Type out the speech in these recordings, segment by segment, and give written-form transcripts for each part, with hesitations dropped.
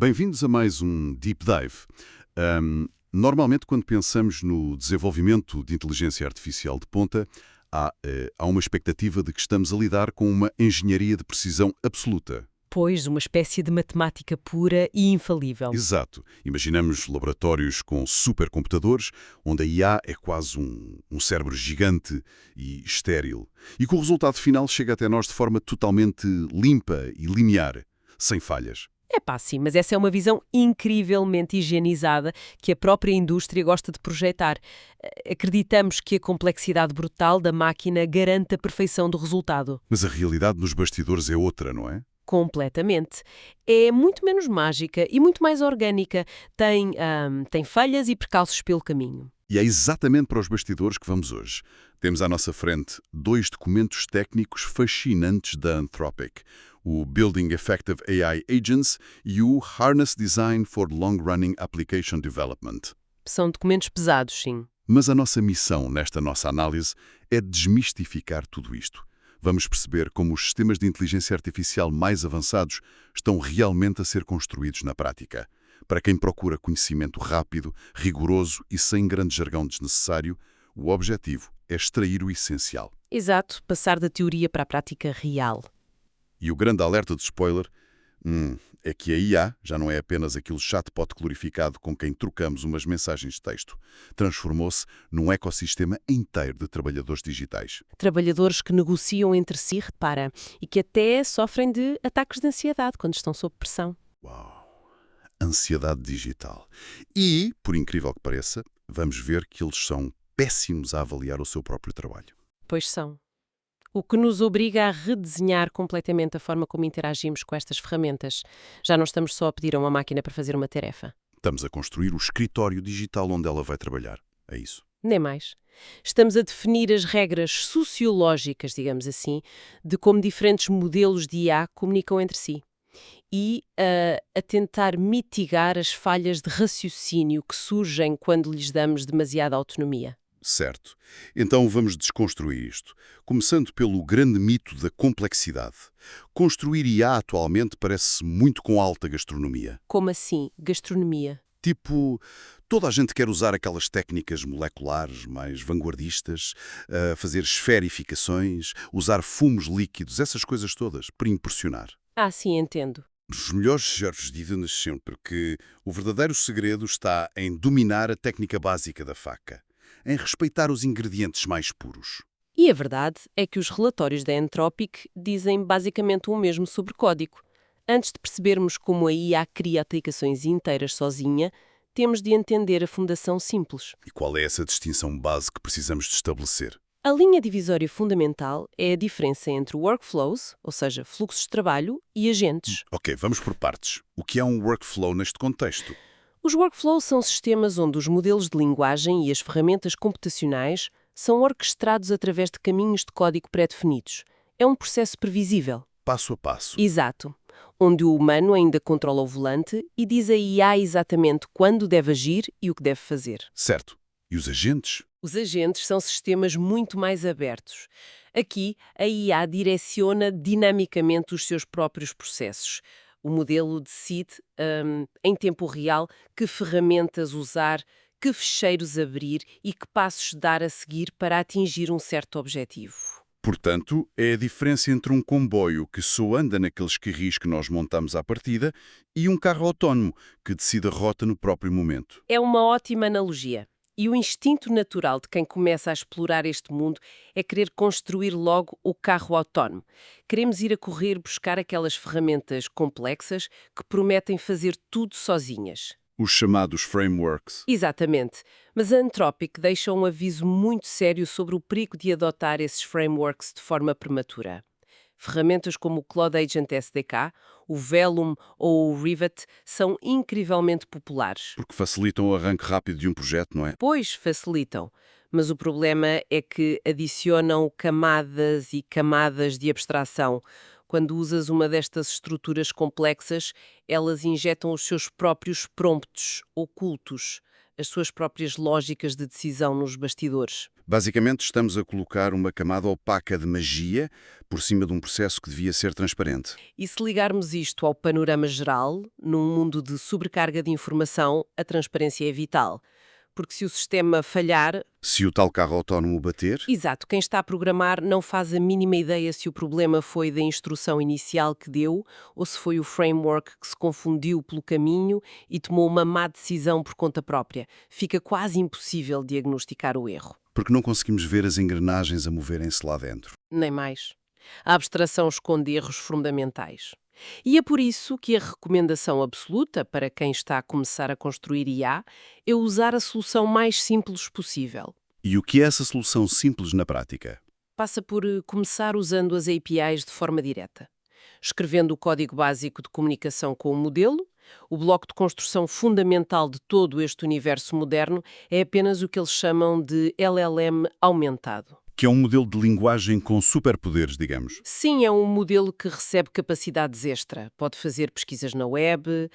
Bem-vindos a mais um Deep Dive. Normalmente, quando pensamos no desenvolvimento de inteligência artificial de ponta, há uma expectativa de que estamos a lidar com uma engenharia de precisão absoluta. Pois, uma espécie de matemática pura e infalível. Exato. Imaginamos laboratórios com supercomputadores, onde a IA é quase um cérebro gigante e estéril, e que o resultado final chega até nós de forma totalmente limpa e linear, sem falhas. Sim, mas essa é uma visão incrivelmente higienizada que a própria indústria gosta de projetar. Acreditamos que a complexidade brutal da máquina garante a perfeição do resultado. Mas a realidade nos bastidores é outra, não é? Completamente. É muito menos mágica e muito mais orgânica. Tem falhas e percalços pelo caminho. E é exatamente para os bastidores que vamos hoje. Temos à nossa frente dois documentos técnicos fascinantes da Anthropic, o Building Effective AI Agents e o Harness Design for Long-Running Application Development. São documentos pesados, sim. Mas a nossa missão nesta nossa análise é desmistificar tudo isto. Vamos perceber como os sistemas de inteligência artificial mais avançados estão realmente a ser construídos na prática. Para quem procura conhecimento rápido, rigoroso e sem grande jargão desnecessário, o objetivo é extrair o essencial. Exato, passar da teoria para a prática real. E o grande alerta de spoiler é que a IA já não é apenas aquele chatbot glorificado com quem trocamos umas mensagens de texto. Transformou-se num ecossistema inteiro de trabalhadores digitais. Trabalhadores que negociam entre si, repara, e que até sofrem de ataques de ansiedade quando estão sob pressão. Uau! Ansiedade digital. E, por incrível que pareça, vamos ver que eles são péssimos a avaliar o seu próprio trabalho. Pois são. O que nos obriga a redesenhar completamente a forma como interagimos com estas ferramentas. Já não estamos só a pedir a uma máquina para fazer uma tarefa. Estamos a construir o escritório digital onde ela vai trabalhar. É isso. Nem mais. Estamos a definir as regras sociológicas, digamos assim, de como diferentes modelos de IA comunicam entre si. E a tentar mitigar as falhas de raciocínio que surgem quando lhes damos demasiada autonomia. Certo. Então vamos desconstruir isto, começando pelo grande mito da complexidade. Construir IA atualmente parece muito com alta gastronomia. Como assim? Gastronomia? Tipo, toda a gente quer usar aquelas técnicas moleculares mais vanguardistas, fazer esferificações, usar fumos líquidos, essas coisas todas, para impressionar. Sim, entendo. Os melhores chefes dizem sempre que o verdadeiro segredo está em dominar a técnica básica da faca, em respeitar os ingredientes mais puros. E a verdade é que os relatórios da Anthropic dizem basicamente o mesmo sobre código. Antes de percebermos como a IA cria aplicações inteiras sozinha, temos de entender a fundação simples. E qual é essa distinção base que precisamos de estabelecer? A linha divisória fundamental é a diferença entre workflows, ou seja, fluxos de trabalho, e agentes. Ok, vamos por partes. O que é um workflow neste contexto? Os workflows são sistemas onde os modelos de linguagem e as ferramentas computacionais são orquestrados através de caminhos de código pré-definidos. É um processo previsível. Passo a passo. Exato. Onde o humano ainda controla o volante e diz a IA exatamente quando deve agir e o que deve fazer. Certo. E os agentes? Os agentes são sistemas muito mais abertos. Aqui, a IA direciona dinamicamente os seus próprios processos. O modelo decide, em tempo real, que ferramentas usar, que ficheiros abrir e que passos dar a seguir para atingir um certo objetivo. Portanto, é a diferença entre um comboio que só anda naqueles carris que nós montamos à partida e um carro autónomo que decide a rota no próprio momento. É uma ótima analogia. E o instinto natural de quem começa a explorar este mundo é querer construir logo o carro autónomo. Queremos ir a correr buscar aquelas ferramentas complexas que prometem fazer tudo sozinhas. Os chamados frameworks. Exatamente. Mas a Anthropic deixa um aviso muito sério sobre o perigo de adotar esses frameworks de forma prematura. Ferramentas como o Cloud Agent SDK, o Velum ou o Rivet são incrivelmente populares. Porque facilitam o arranque rápido de um projeto, não é? Pois, facilitam. Mas o problema é que adicionam camadas e camadas de abstração. Quando usas uma destas estruturas complexas, elas injetam os seus próprios prompts ocultos, as suas próprias lógicas de decisão nos bastidores. Basicamente, estamos a colocar uma camada opaca de magia por cima de um processo que devia ser transparente. E se ligarmos isto ao panorama geral, num mundo de sobrecarga de informação, a transparência é vital. Porque se o sistema falhar, Se o tal carro autónomo bater, exato, quem está a programar não faz a mínima ideia se o problema foi da instrução inicial que deu ou se foi o framework que se confundiu pelo caminho e tomou uma má decisão por conta própria. Fica quase impossível diagnosticar o erro. porque não conseguimos ver as engrenagens a moverem-se lá dentro. Nem mais. A abstração esconde erros fundamentais. E é por isso que a recomendação absoluta para quem está a começar a construir IA é usar a solução mais simples possível. E o que é essa solução simples na prática? Passa por começar usando as APIs de forma direta. Escrevendo o código básico de comunicação com o modelo, o bloco de construção fundamental de todo este universo moderno é apenas o que eles chamam de LLM aumentado. Que é um modelo de linguagem com superpoderes, digamos. Sim, é um modelo que recebe capacidades extra. Pode fazer pesquisas na web,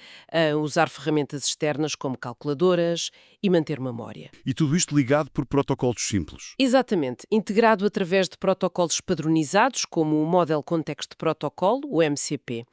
usar ferramentas externas como calculadoras e manter memória. E tudo isto ligado por protocolos simples. Exatamente, integrado através de protocolos padronizados, como o Model Context Protocol, o MCP,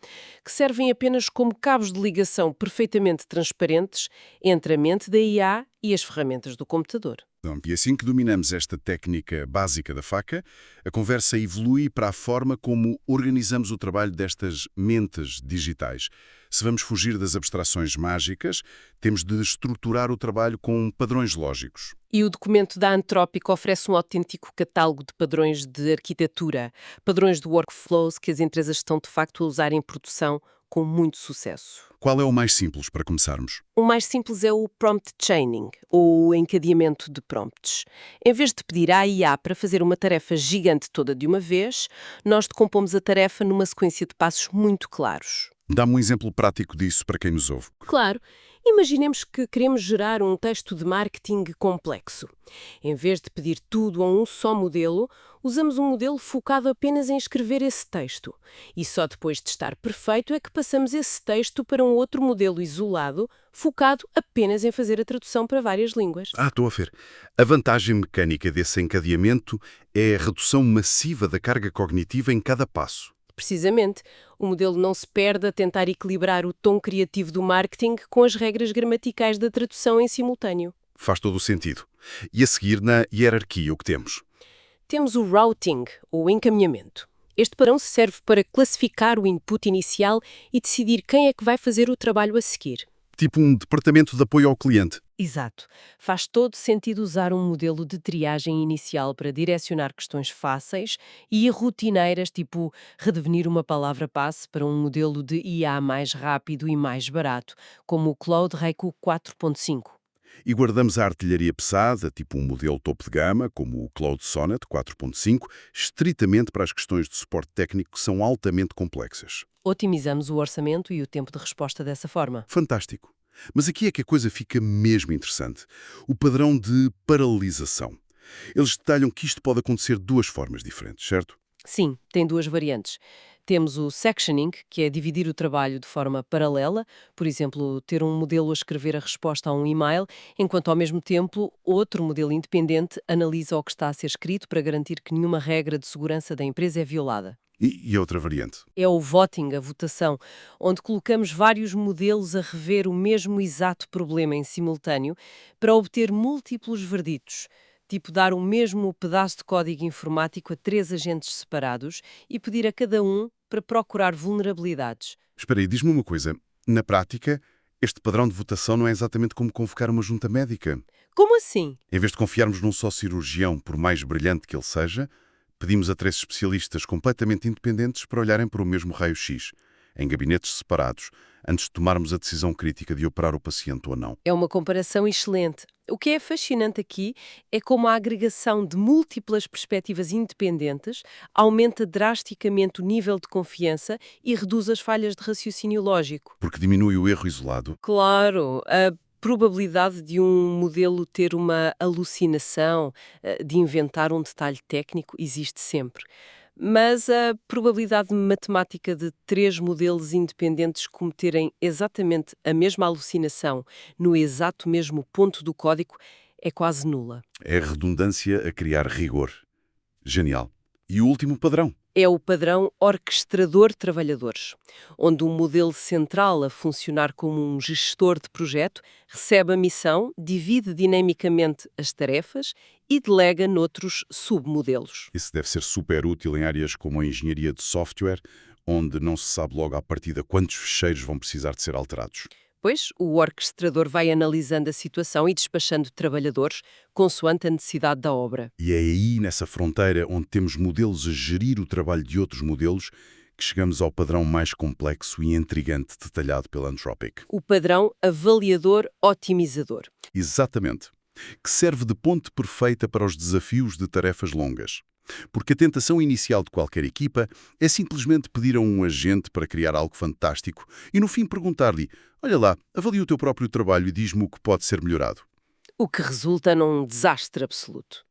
que servem apenas como cabos de ligação perfeitamente transparentes entre a mente da IA e as ferramentas do computador. E assim que dominamos esta técnica básica da faca, a conversa evolui para a forma como organizamos o trabalho destas mentes digitais. Se vamos fugir das abstrações mágicas, temos de estruturar o trabalho com padrões lógicos. E o documento da Anthropic oferece um autêntico catálogo de padrões de arquitetura, padrões de workflows que as empresas estão de facto a usar em produção com muito sucesso. Qual é o mais simples para começarmos? O mais simples é o prompt chaining, ou encadeamento de prompts. Em vez de pedir à IA para fazer uma tarefa gigante toda de uma vez, nós decompomos a tarefa numa sequência de passos muito claros. Dá-me um exemplo prático disso para quem nos ouve. Claro, imaginemos que queremos gerar um texto de marketing complexo. Em vez de pedir tudo a um só modelo, usamos um modelo focado apenas em escrever esse texto. E só depois de estar perfeito é que passamos esse texto para um outro modelo isolado, focado apenas em fazer a tradução para várias línguas. Estou a ver. A vantagem mecânica desse encadeamento é a redução massiva da carga cognitiva em cada passo. Precisamente, o modelo não se perde a tentar equilibrar o tom criativo do marketing com as regras gramaticais da tradução em simultâneo. Faz todo o sentido. E a seguir, na hierarquia, o que temos? Temos o routing, ou encaminhamento. Este padrão serve para classificar o input inicial e decidir quem é que vai fazer o trabalho a seguir. Tipo um departamento de apoio ao cliente. Exato. Faz todo sentido usar um modelo de triagem inicial para direcionar questões fáceis e rotineiras, tipo redefinir uma palavra-passe, para um modelo de IA mais rápido e mais barato, como o Claude Haiku 4.5. E guardamos a artilharia pesada, tipo um modelo topo de gama, como o Claude Sonnet 4.5, estritamente para as questões de suporte técnico que são altamente complexas. Otimizamos o orçamento e o tempo de resposta dessa forma. Fantástico. Mas aqui é que a coisa fica mesmo interessante. O padrão de paralelização. Eles detalham que isto pode acontecer de duas formas diferentes, certo? Sim, tem duas variantes. Temos o sectioning, que é dividir o trabalho de forma paralela, por exemplo, ter um modelo a escrever a resposta a um e-mail, enquanto ao mesmo tempo outro modelo independente analisa o que está a ser escrito para garantir que nenhuma regra de segurança da empresa é violada. E a outra variante? É o voting, a votação, onde colocamos vários modelos a rever o mesmo exato problema em simultâneo para obter múltiplos verditos. Tipo dar o mesmo pedaço de código informático a 3 agentes separados e pedir a cada um para procurar vulnerabilidades. Espera aí, diz-me uma coisa. Na prática, este padrão de votação não é exatamente como convocar uma junta médica. Como assim? Em vez de confiarmos num só cirurgião, por mais brilhante que ele seja, pedimos a 3 especialistas completamente independentes para olharem para o mesmo raio-x, em gabinetes separados, antes de tomarmos a decisão crítica de operar o paciente ou não. É uma comparação excelente. O que é fascinante aqui é como a agregação de múltiplas perspectivas independentes aumenta drasticamente o nível de confiança e reduz as falhas de raciocínio lógico. Porque diminui o erro isolado. Claro, a probabilidade de um modelo ter uma alucinação, de inventar um detalhe técnico, existe sempre. Mas a probabilidade matemática de 3 modelos independentes cometerem exatamente a mesma alucinação no exato mesmo ponto do código é quase nula. É redundância a criar rigor. Genial. E o último padrão? É o padrão orquestrador-trabalhadores, onde um modelo central a funcionar como um gestor de projeto recebe a missão, divide dinamicamente as tarefas e delega noutros submodelos. Isso deve ser super útil em áreas como a engenharia de software, onde não se sabe logo à partida quantos ficheiros vão precisar de ser alterados. Pois, o orquestrador vai analisando a situação e despachando trabalhadores consoante a necessidade da obra. E é aí, nessa fronteira, onde temos modelos a gerir o trabalho de outros modelos, que chegamos ao padrão mais complexo e intrigante detalhado pela Anthropic. O padrão avaliador-otimizador. Exatamente. Que serve de ponte perfeita para os desafios de tarefas longas. Porque a tentação inicial de qualquer equipa é simplesmente pedir a um agente para criar algo fantástico e, no fim, perguntar-lhe: olha lá, avalia o teu próprio trabalho e diz-me o que pode ser melhorado. O que resulta num desastre absoluto.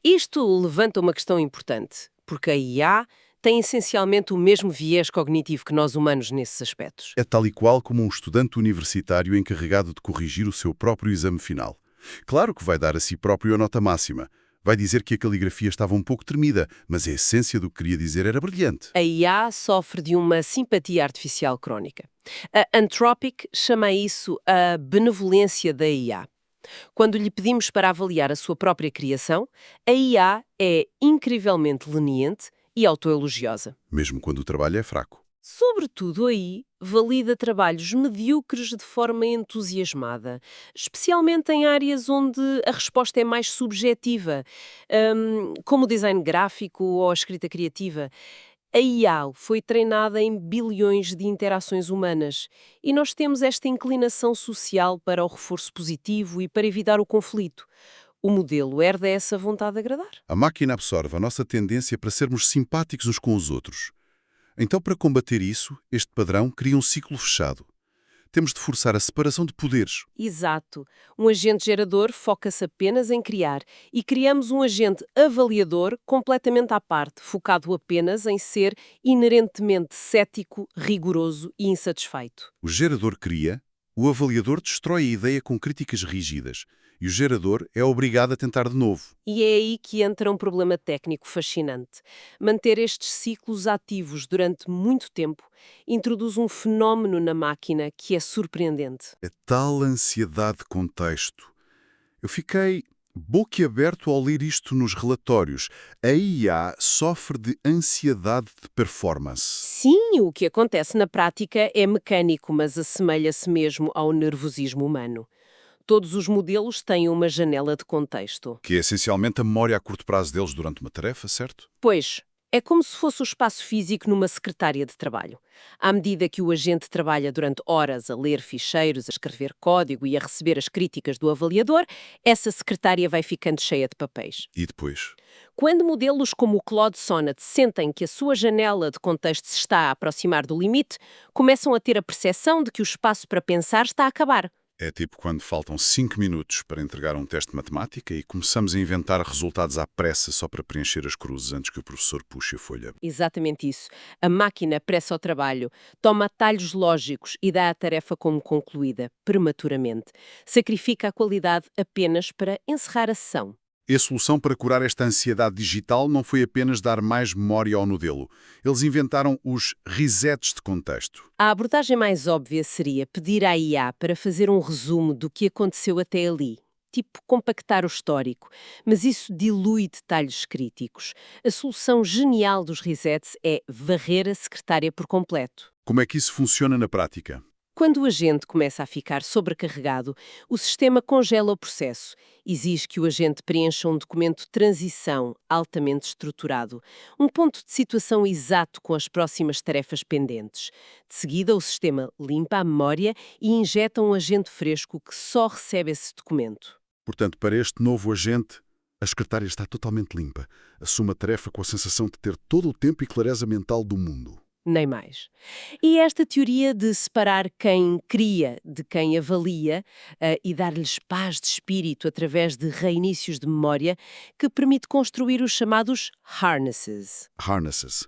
Isto levanta uma questão importante, porque a IA tem essencialmente o mesmo viés cognitivo que nós humanos nesses aspectos. É tal e qual como um estudante universitário encarregado de corrigir o seu próprio exame final. Claro que vai dar a si próprio a nota máxima. Vai dizer que a caligrafia estava um pouco tremida, mas a essência do que queria dizer era brilhante. A IA sofre de uma simpatia artificial crónica. A Anthropic chama isso a benevolência da IA. Quando lhe pedimos para avaliar a sua própria criação, a IA é incrivelmente leniente e autoelogiosa. Mesmo quando o trabalho é fraco. Sobretudo aí, valida trabalhos medíocres de forma entusiasmada, especialmente em áreas onde a resposta é mais subjetiva, como o design gráfico ou a escrita criativa. A IA foi treinada em bilhões de interações humanas e nós temos esta inclinação social para o reforço positivo e para evitar o conflito. O modelo herda essa vontade de agradar. A máquina absorve a nossa tendência para sermos simpáticos uns com os outros. Então, para combater isso, este padrão cria um ciclo fechado. Temos de forçar a separação de poderes. Exato. Um agente gerador foca-se apenas em criar e criamos um agente avaliador completamente à parte, focado apenas em ser inerentemente cético, rigoroso e insatisfeito. O gerador cria, o avaliador destrói a ideia com críticas rígidas e o gerador é obrigado a tentar de novo. E é aí que entra um problema técnico fascinante. Manter estes ciclos ativos durante muito tempo introduz um fenómeno na máquina que é surpreendente. É tal ansiedade de contexto. Eu fiquei boquiaberto ao ler isto nos relatórios. A IA sofre de ansiedade de performance. Sim, o que acontece na prática é mecânico, mas assemelha-se mesmo ao nervosismo humano. Todos os modelos têm uma janela de contexto. Que é essencialmente a memória a curto prazo deles durante uma tarefa, certo? Pois, é como se fosse o espaço físico numa secretária de trabalho. À medida que o agente trabalha durante horas a ler ficheiros, a escrever código e a receber as críticas do avaliador, essa secretária vai ficando cheia de papéis. E depois? Quando modelos como o Claude Sonnet sentem que a sua janela de contexto se está a aproximar do limite, começam a ter a percepção de que o espaço para pensar está a acabar. É tipo quando faltam 5 minutos para entregar um teste de matemática e começamos a inventar resultados à pressa só para preencher as cruzes antes que o professor puxe a folha. Exatamente isso. A máquina apressa o trabalho, toma atalhos lógicos e dá a tarefa como concluída, prematuramente. Sacrifica a qualidade apenas para encerrar a sessão. E a solução para curar esta ansiedade digital não foi apenas dar mais memória ao modelo. Eles inventaram os resets de contexto. A abordagem mais óbvia seria pedir à IA para fazer um resumo do que aconteceu até ali. Tipo, compactar o histórico. Mas isso dilui detalhes críticos. A solução genial dos resets é varrer a secretária por completo. Como é que isso funciona na prática? Quando o agente começa a ficar sobrecarregado, o sistema congela o processo. Exige que o agente preencha um documento de transição altamente estruturado, um ponto de situação exato com as próximas tarefas pendentes. De seguida, o sistema limpa a memória e injeta um agente fresco que só recebe esse documento. Portanto, para este novo agente, a secretária está totalmente limpa. Assume a tarefa com a sensação de ter todo o tempo e clareza mental do mundo. Nem mais. E esta teoria de separar quem cria de quem avalia e dar-lhes paz de espírito através de reinícios de memória que permite construir os chamados harnesses. Harnesses,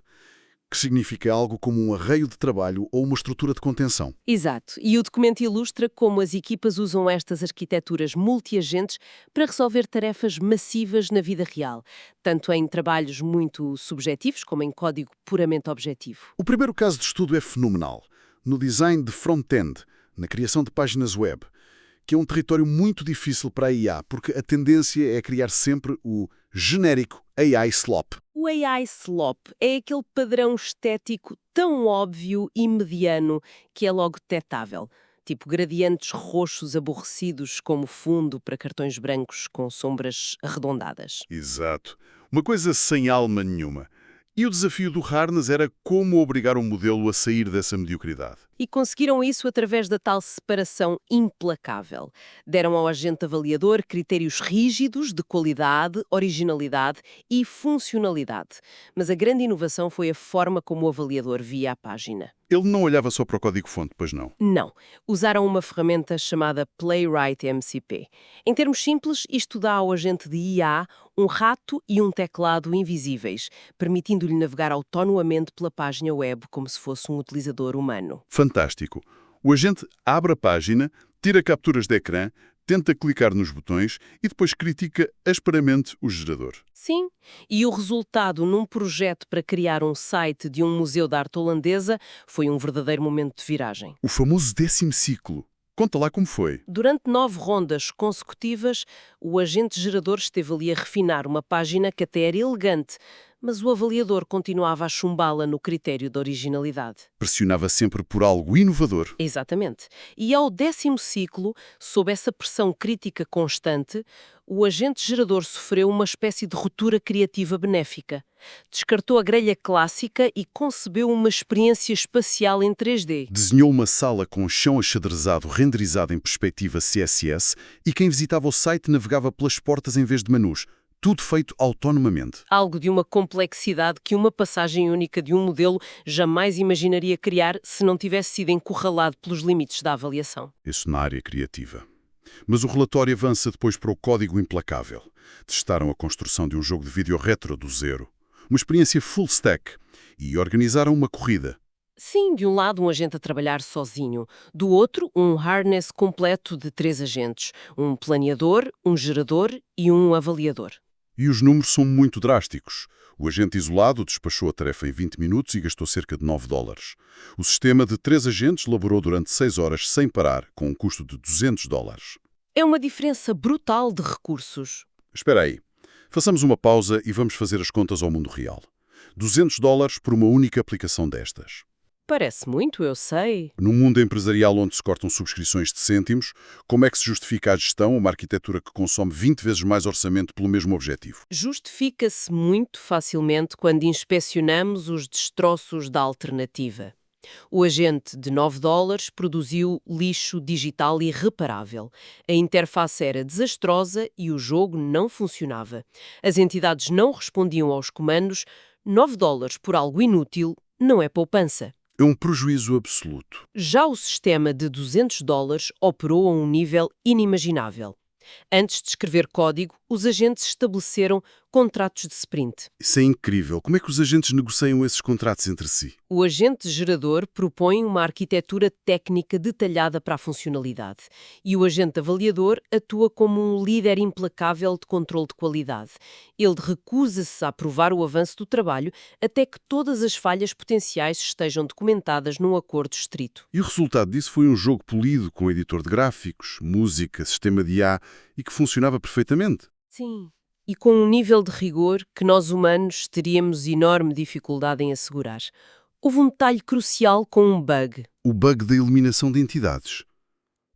que significa algo como um arreio de trabalho ou uma estrutura de contenção. Exato. E o documento ilustra como as equipas usam estas arquiteturas multiagentes para resolver tarefas massivas na vida real, tanto em trabalhos muito subjetivos como em código puramente objetivo. O primeiro caso de estudo é fenomenal, no design de front-end, na criação de páginas web, que é um território muito difícil para a IA, porque a tendência é criar sempre o genérico AI slop. O AI slop é aquele padrão estético tão óbvio e mediano que é logo detectável, tipo gradientes roxos aborrecidos como fundo para cartões brancos com sombras arredondadas. Exato. Uma coisa sem alma nenhuma. E o desafio do Harness era como obrigar o modelo a sair dessa mediocridade. E conseguiram isso através da tal separação implacável. Deram ao agente avaliador critérios rígidos de qualidade, originalidade e funcionalidade. Mas a grande inovação foi a forma como o avaliador via a página. Ele não olhava só para o código-fonte, pois não? Não. Usaram uma ferramenta chamada Playwright MCP. Em termos simples, isto dá ao agente de IA um rato e um teclado invisíveis, permitindo-lhe navegar autonomamente pela página web como se fosse um utilizador humano. Fantástico. O agente abre a página, tira capturas de ecrã, tenta clicar nos botões e depois critica asperamente o gerador. Sim, e o resultado num projeto para criar um site de um museu de arte holandesa foi um verdadeiro momento de viragem. O famoso 10º ciclo. Conta lá como foi. Durante 9 rondas consecutivas, o agente gerador esteve ali a refinar uma página que até era elegante, mas o avaliador continuava a chumbá-la no critério de originalidade. Pressionava sempre por algo inovador. Exatamente. E ao 10º ciclo, sob essa pressão crítica constante, o agente gerador sofreu uma espécie de ruptura criativa benéfica. Descartou a grelha clássica e concebeu uma experiência espacial em 3D. Desenhou uma sala com chão axadrezado renderizado em perspectiva CSS e quem visitava o site navegava pelas portas em vez de menus. Tudo feito autonomamente. Algo de uma complexidade que uma passagem única de um modelo jamais imaginaria criar se não tivesse sido encurralado pelos limites da avaliação. Isso na área criativa. Mas o relatório avança depois para o código implacável. Testaram a construção de um jogo de vídeo retro do zero. Uma experiência full stack. E organizaram uma corrida. Sim, de um lado um agente a trabalhar sozinho, do outro um harness completo de 3 agentes, um planeador, um gerador e um avaliador. E os números são muito drásticos. O agente isolado despachou a tarefa em 20 minutos e gastou cerca de $9. O sistema de 3 agentes laborou durante 6 horas sem parar, com um custo de $200. É uma diferença brutal de recursos. Espera aí. Façamos uma pausa e vamos fazer as contas ao mundo real. $200 por uma única aplicação destas. Parece muito, eu sei. No mundo empresarial onde se cortam subscrições de cêntimos, como é que se justifica a gestão, uma arquitetura que consome 20 vezes mais orçamento pelo mesmo objetivo? Justifica-se muito facilmente quando inspecionamos os destroços da alternativa. O agente de $9 produziu lixo digital irreparável. A interface era desastrosa e o jogo não funcionava. As entidades não respondiam aos comandos. $9 por algo inútil não é poupança. É um prejuízo absoluto. Já o sistema de $200 operou a um nível inimaginável. Antes de escrever código, os agentes estabeleceram contratos de sprint. Isso é incrível. Como é que os agentes negociam esses contratos entre si? O agente gerador propõe uma arquitetura técnica detalhada para a funcionalidade e o agente avaliador atua como um líder implacável de controle de qualidade. Ele recusa-se a aprovar o avanço do trabalho até que todas as falhas potenciais estejam documentadas num acordo estrito. E o resultado disso foi um jogo polido com editor de gráficos, música, sistema de IA e que funcionava perfeitamente. Sim. E com um nível de rigor que nós humanos teríamos enorme dificuldade em assegurar. Houve um detalhe crucial com um bug. O bug da eliminação de entidades.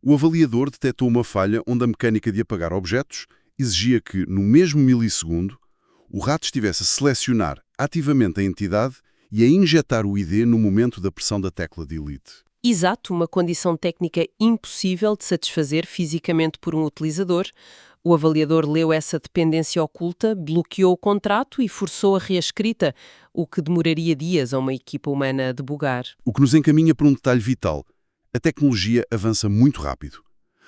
O avaliador detectou uma falha onde a mecânica de apagar objetos exigia que, no mesmo milissegundo, o rato estivesse a selecionar ativamente a entidade e a injetar o ID no momento da pressão da tecla Delete. Exato, uma condição técnica impossível de satisfazer fisicamente por um utilizador. O avaliador leu essa dependência oculta, bloqueou o contrato e forçou a reescrita, o que demoraria dias a uma equipa humana a debugar. O que nos encaminha para um detalhe vital. A tecnologia avança muito rápido.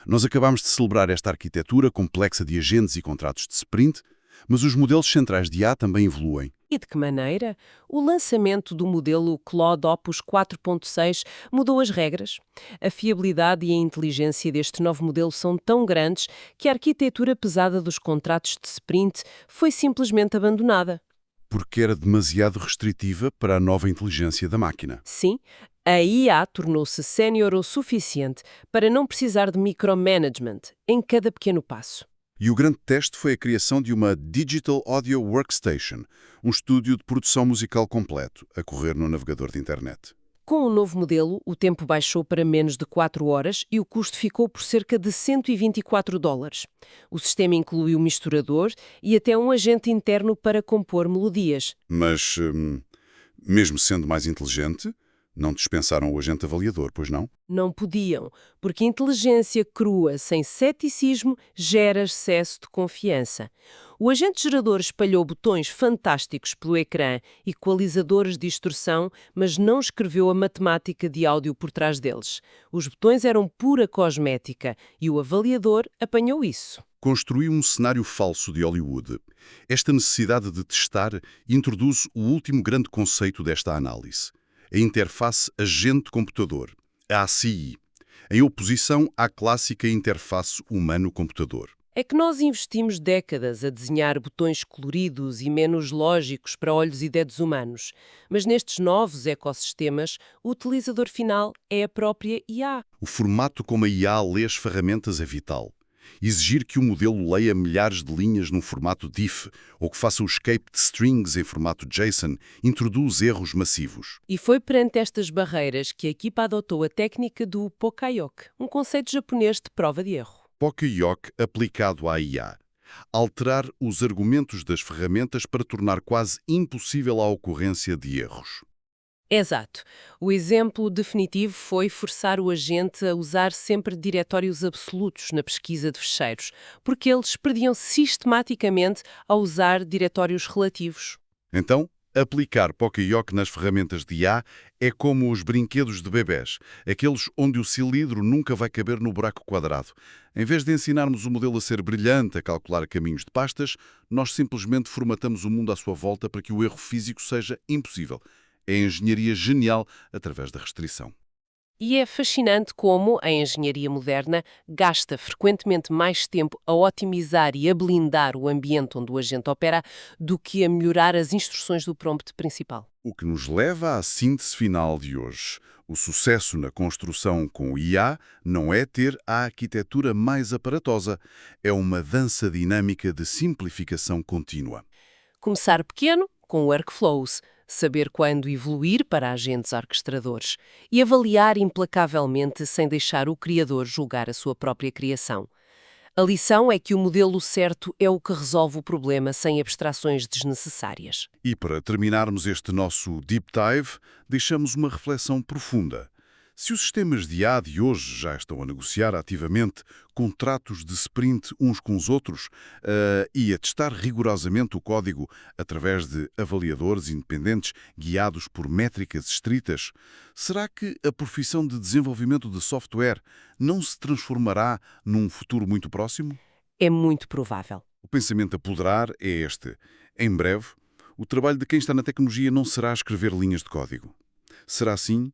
Nós acabamos de celebrar esta arquitetura complexa de agentes e contratos de sprint, Mas os modelos centrais de IA também evoluem. E de que maneira? O lançamento do modelo Claude Opus 4.6 mudou as regras. A fiabilidade e a inteligência deste novo modelo são tão grandes que a arquitetura pesada dos contratos de sprint foi simplesmente abandonada. Porque era demasiado restritiva para a nova inteligência da máquina. Sim, a IA tornou-se sénior o suficiente para não precisar de micromanagement em cada pequeno passo. E o grande teste foi a criação de uma Digital Audio Workstation, um estúdio de produção musical completo, a correr no navegador de internet. Com o novo modelo, o tempo baixou para menos de 4 horas e o custo ficou por cerca de US$ 124. O sistema inclui um misturador e até um agente interno para compor melodias. Mas, mesmo sendo mais inteligente, não dispensaram o agente avaliador, pois não? Não podiam, porque inteligência crua sem ceticismo gera excesso de confiança. O agente gerador espalhou botões fantásticos pelo ecrã, equalizadores de distorção, mas não escreveu a matemática de áudio por trás deles. Os botões eram pura cosmética e o avaliador apanhou isso. Construiu um cenário falso de Hollywood. Esta necessidade de testar introduz o último grande conceito desta análise: a interface agente-computador, a ACI, em oposição à clássica interface humano-computador. É que nós investimos décadas a desenhar botões coloridos e menos lógicos para olhos e dedos humanos, mas nestes novos ecossistemas, o utilizador final é a própria IA. O formato como a IA lê as ferramentas é vital. Exigir que o modelo leia milhares de linhas num formato DIF ou que faça o escape de strings em formato JSON introduz erros massivos. E foi perante estas barreiras que a equipa adotou a técnica do Poka-yoke, um conceito japonês de prova de erro. Poka-yoke aplicado à IA. Alterar os argumentos das ferramentas para tornar quase impossível a ocorrência de erros. Exato. O exemplo definitivo foi forçar o agente a usar sempre diretórios absolutos na pesquisa de fecheiros, porque eles perdiam sistematicamente ao usar diretórios relativos. Então, aplicar Poka-yoke nas ferramentas de IA é como os brinquedos de bebés, aqueles onde o cilindro nunca vai caber no buraco quadrado. Em vez de ensinarmos o modelo a ser brilhante, a calcular caminhos de pastas, nós simplesmente formatamos o mundo à sua volta para que o erro físico seja impossível. É engenharia genial através da restrição. E é fascinante como a engenharia moderna gasta frequentemente mais tempo a otimizar e a blindar o ambiente onde o agente opera do que a melhorar as instruções do prompt principal. O que nos leva à síntese final de hoje. O sucesso na construção com o IA não é ter a arquitetura mais aparatosa, é uma dança dinâmica de simplificação contínua. Começar pequeno, com workflows, saber quando evoluir para agentes orquestradores e avaliar implacavelmente sem deixar o criador julgar a sua própria criação. A lição é que o modelo certo é o que resolve o problema sem abstrações desnecessárias. E para terminarmos este nosso deep dive, deixamos uma reflexão profunda. Se os sistemas de IA de hoje já estão a negociar ativamente contratos de sprint uns com os outros e a testar rigorosamente o código através de avaliadores independentes guiados por métricas estritas, será que a profissão de desenvolvimento de software não se transformará num futuro muito próximo? É muito provável. O pensamento a apoderar é este. Em breve, o trabalho de quem está na tecnologia não será escrever linhas de código. Será, sim,